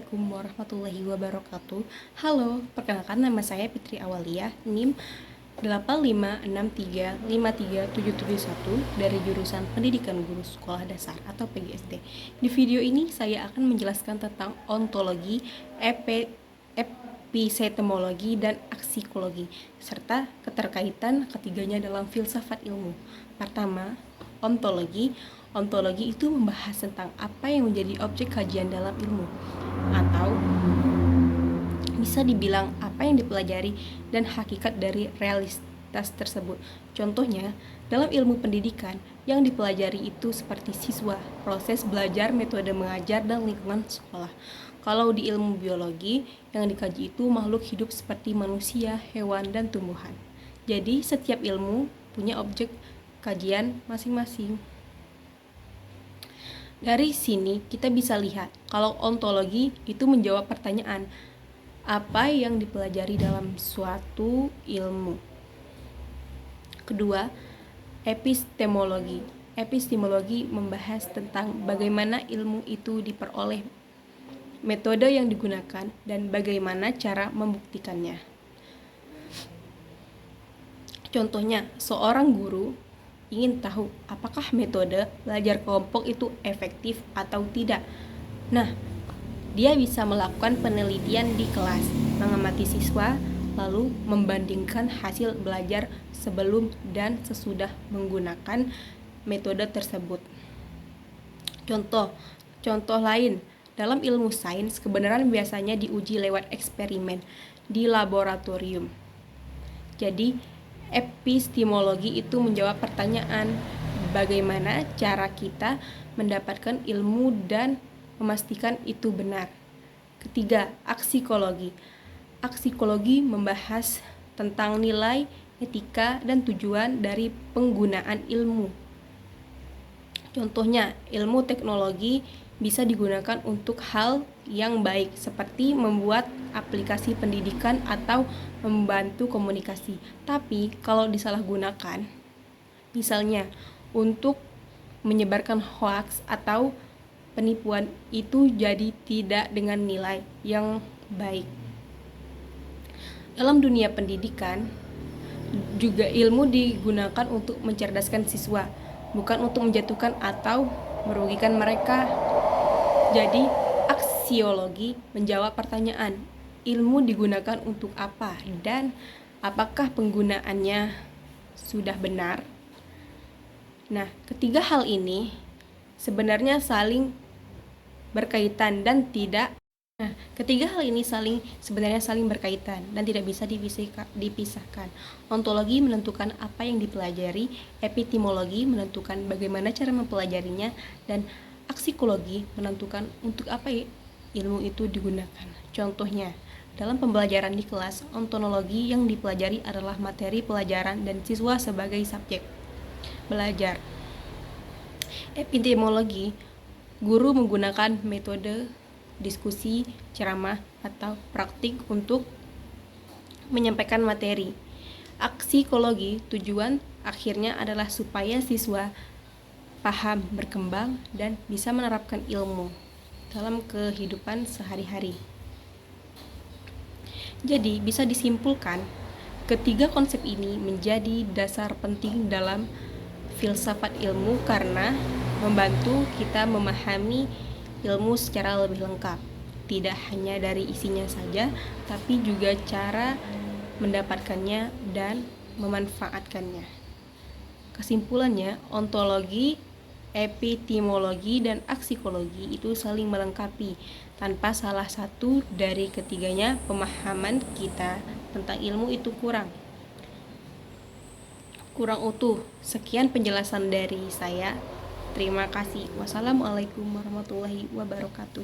Assalamualaikum warahmatullahi wabarakatuh. Halo, perkenalkan nama saya Fitri Awalia, NIM 856353771 dari jurusan Pendidikan Guru Sekolah Dasar atau PGSD. Di video ini saya akan menjelaskan tentang ontologi, epistemologi, dan aksikologi, serta keterkaitan ketiganya dalam filsafat ilmu. Pertama, ontologi. Ontologi itu membahas tentang apa yang menjadi objek kajian dalam ilmu, atau bisa dibilang apa yang dipelajari dan hakikat dari realitas tersebut. Contohnya, dalam ilmu pendidikan yang dipelajari itu seperti siswa, proses belajar, metode mengajar, dan lingkungan sekolah. Kalau di ilmu biologi, yang dikaji itu makhluk hidup seperti manusia, hewan, dan tumbuhan. Jadi, setiap ilmu punya objek kajian masing-masing. Dari sini kita bisa lihat kalau ontologi itu menjawab pertanyaan apa yang dipelajari dalam suatu ilmu. Kedua, epistemologi. Epistemologi membahas tentang bagaimana ilmu itu diperoleh, metode yang digunakan, dan bagaimana cara membuktikannya. Contohnya, seorang guru ingin tahu apakah metode belajar kelompok itu efektif atau tidak. Nah, dia bisa melakukan penelitian di kelas, mengamati siswa, lalu membandingkan hasil belajar sebelum dan sesudah menggunakan metode tersebut. Contoh lain, dalam ilmu sains, kebenaran biasanya diuji lewat eksperimen di laboratorium. Jadi, epistemologi itu menjawab pertanyaan bagaimana cara kita mendapatkan ilmu dan memastikan itu benar. Ketiga, aksikologi. Aksikologi membahas tentang nilai, etika, dan tujuan dari penggunaan ilmu. Contohnya, ilmu teknologi bisa digunakan untuk hal yang baik seperti membuat aplikasi pendidikan atau membantu komunikasi. Tapi kalau disalahgunakan, misalnya untuk menyebarkan hoaks atau penipuan, itu jadi tidak dengan nilai yang baik. Dalam dunia pendidikan, juga ilmu digunakan untuk mencerdaskan siswa, bukan untuk menjatuhkan atau merugikan mereka. Jadi, aksiologi menjawab pertanyaan, ilmu digunakan untuk apa dan apakah penggunaannya sudah benar? Nah, ketiga hal ini sebenarnya saling berkaitan dan tidak bisa dipisahkan. Ontologi menentukan apa yang dipelajari, epistemologi menentukan bagaimana cara mempelajarinya, dan aksikologi menentukan untuk apa ilmu itu digunakan. Contohnya, dalam pembelajaran di kelas, ontologi yang dipelajari adalah materi pelajaran dan siswa sebagai subjek belajar. Epistemologi, guru menggunakan metode diskusi, ceramah, atau praktik untuk menyampaikan materi. Aksikologi, tujuan akhirnya adalah supaya siswa paham, berkembang, dan bisa menerapkan ilmu dalam kehidupan sehari-hari. Jadi, bisa disimpulkan, ketiga konsep ini menjadi dasar penting dalam filsafat ilmu karena membantu kita memahami ilmu secara lebih lengkap. Tidak hanya dari isinya saja, tapi juga cara mendapatkannya dan memanfaatkannya. Kesimpulannya, ontologi, epistemologi, dan aksikologi itu saling melengkapi. Tanpa salah satu dari ketiganya, pemahaman kita tentang ilmu itu kurang utuh. Sekian penjelasan dari saya. Terima kasih. Wassalamualaikum warahmatullahi wabarakatuh.